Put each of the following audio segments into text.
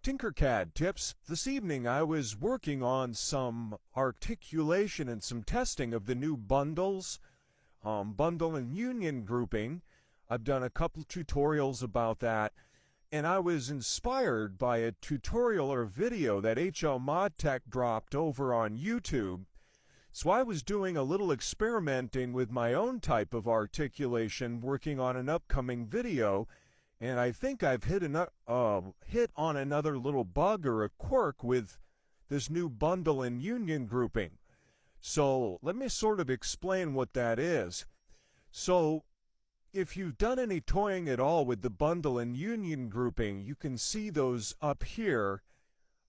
TinkerCAD tips. This evening I was working on some articulation and some testing of the new bundles, bundle and union grouping. I've done a couple tutorials about that, and I was inspired by a tutorial or video that HL ModTech dropped over on YouTube. So I was doing a little experimenting with my own type of articulation, working on an upcoming video, and I think I've hit on another little bug or a quirk with this new bundle and union grouping. So let me sort of explain what that is. So if you've done any toying at all with the bundle and union grouping, you can see those up here.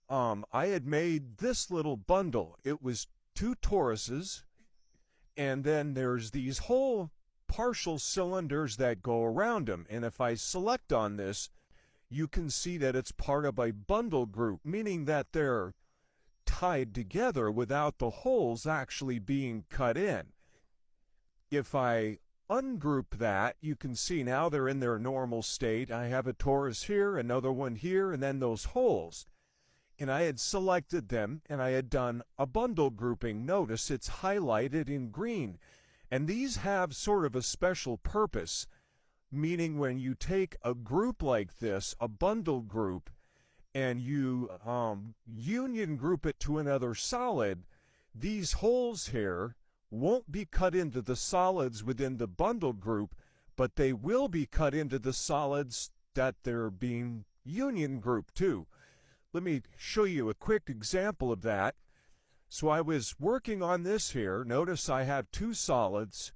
I had made this little bundle. It was two toruses, and then there's these whole partial cylinders that go around them, and if I select on this, you can see that it's part of a bundle group, meaning that they're tied together without the holes actually being cut in. If I ungroup that, you can see now they're in their normal state. I have a torus here, another one here, and then those holes. And I had selected them, and I had done a bundle grouping. Notice it's highlighted in green. And these have sort of a special purpose, meaning when you take a group like this, a bundle group, and you union group it to another solid, these holes here won't be cut into the solids within the bundle group, but they will be cut into the solids that they're being union grouped to. Let me show you a quick example of that. So I was working on this here. Notice I have two solids.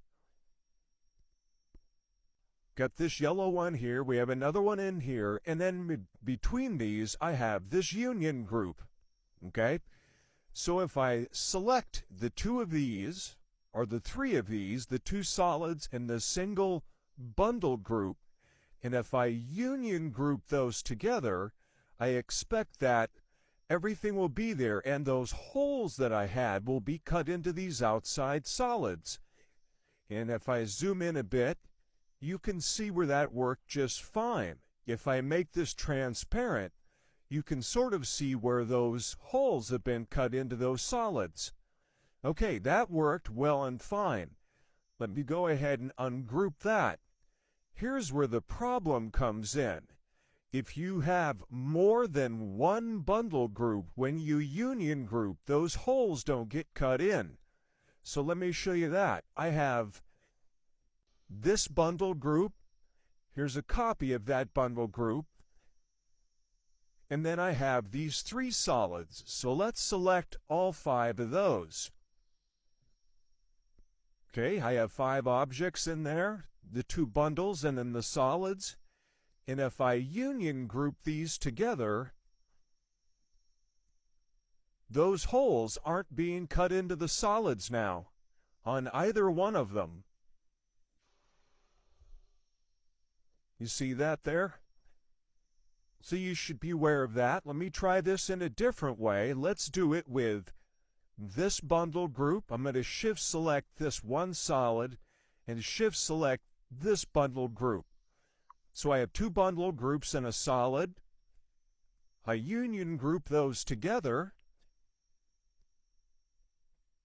Got this yellow one here. We have another one in here. And then between these, I have this union group. Okay? So if I select the two of these, or the three of these, the two solids and the single bundle group, and if I union group those together, I expect that everything will be there, and those holes that I had will be cut into these outside solids. And if I zoom in a bit, you can see where that worked just fine. If I make this transparent, you can sort of see where those holes have been cut into those solids. Okay, that worked well and fine. Let me go ahead and ungroup that. Here's where the problem comes in. If you have more than one bundle group, when you union group, those holes don't get cut in. So let me show you that. I have this bundle group. Here's a copy of that bundle group. And then I have these three solids. So let's select all five of those. Okay, I have 5 objects in there, the 2 bundles and then the solids. And if I union group these together, those holes aren't being cut into the solids now on either one of them. You see that there? So you should be aware of that. Let me try this in a different way. Let's do it with this bundle group. I'm going to shift select this one solid and shift select this bundle group. So I have 2 bundle groups and a solid. I union group those together.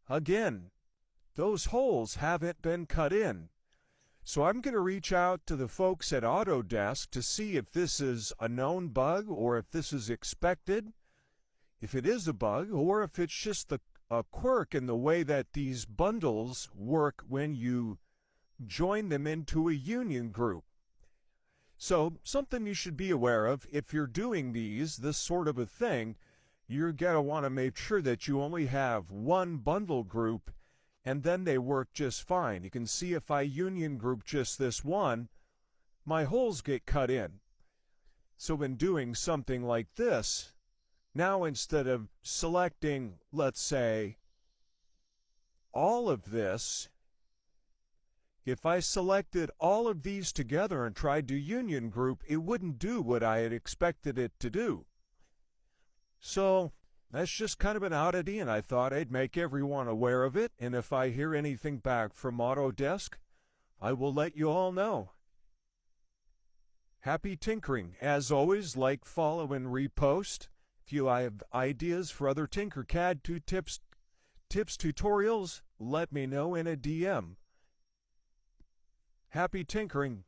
Again, those holes haven't been cut in. So I'm going to reach out to the folks at Autodesk to see if this is a known bug or if this is expected, if it is a bug, or if it's just a quirk in the way that these bundles work when you join them into a union group. So something you should be aware of, if you're doing this sort of a thing, you're going to want to make sure that you only have one bundle group and then they work just fine. You can see if I union group just this one, my holes get cut in. So when doing something like this, now instead of selecting, let's say, all of this, if I selected all of these together and tried to union group, it wouldn't do what I had expected it to do. So that's just kind of an oddity, and I thought I'd make everyone aware of it, and if I hear anything back from Autodesk, I will let you all know. Happy tinkering. As always, like, follow, and repost. If you have ideas for other TinkerCAD tips tutorials, let me know in a DM. Happy tinkering.